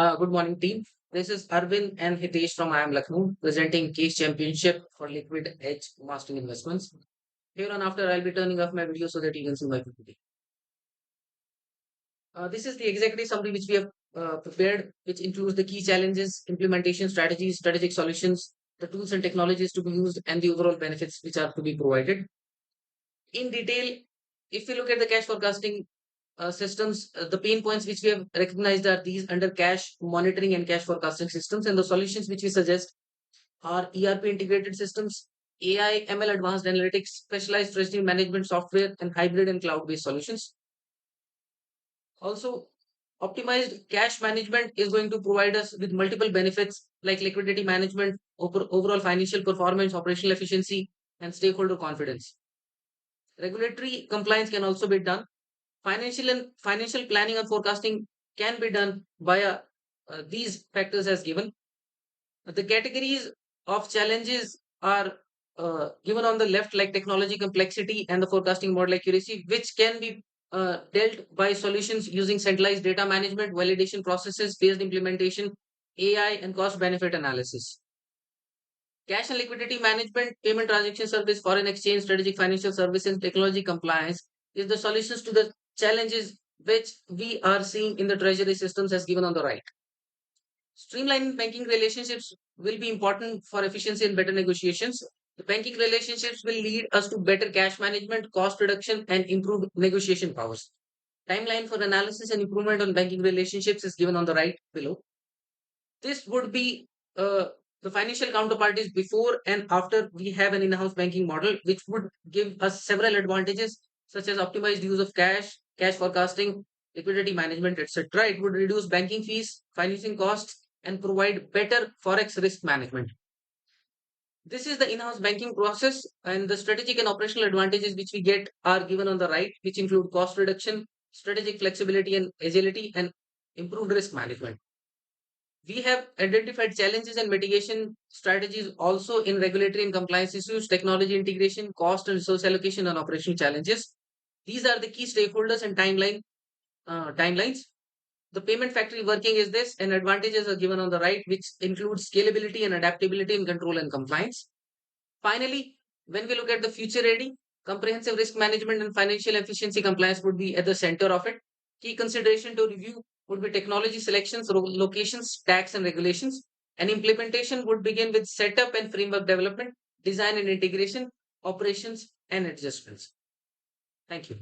Good morning, team. This is Arvind and Hitesh from IIM Lucknow, presenting Case Championship for Liquid Edge Mastering Investments. Here on after, I'll be turning off my video so that you can see my PPT. This is the executive summary which we have prepared, which includes the key challenges, implementation strategies, strategic solutions, the tools and technologies to be used, and the overall benefits which are to be provided. In detail, if we look at the cash forecasting systems, the pain points which we have recognized are these under cash monitoring and cash forecasting systems, and the solutions which we suggest are ERP integrated systems, AI, ML advanced analytics, specialized treasury management software, and hybrid and cloud based solutions. Also, optimized cash management is going to provide us with multiple benefits like liquidity management, overall financial performance, operational efficiency, and stakeholder confidence. Regulatory compliance can also be done. Financial planning and forecasting can be done via these factors as given. The categories of challenges are given on the left, like technology complexity and the forecasting model accuracy, which can be dealt by solutions using centralized data management, validation processes, phased implementation, AI, and cost benefit analysis. Cash and liquidity management, payment transaction service, foreign exchange, strategic financial services, technology compliance is the solutions to the challenges which we are seeing in the treasury systems as given on the right. Streamlining banking relationships will be important for efficiency and better negotiations. The banking relationships will lead us to better cash management, cost reduction, and improved negotiation powers. Timeline for analysis and improvement on banking relationships is given on the right below. This would be the financial counterparties before and after we have an in-house banking model, which would give us several advantages such as optimized use of cash, cash forecasting, liquidity management, etc. It would reduce banking fees, financing costs, and provide better forex risk management. This is the in-house banking process, and the strategic and operational advantages which we get are given on the right, which include cost reduction, strategic flexibility and agility, and improved risk management. We have identified challenges and mitigation strategies also in regulatory and compliance issues, technology integration, cost and resource allocation, and operational challenges. These are the key stakeholders and timelines. The payment factory working is this, and advantages are given on the right, which include scalability and adaptability in control and compliance. Finally, when we look at the future ready, comprehensive risk management and financial efficiency compliance would be at the center of it. Key consideration to review would be technology selections, locations, tax and regulations. And implementation would begin with setup and framework development, design and integration, operations and adjustments. Thank you.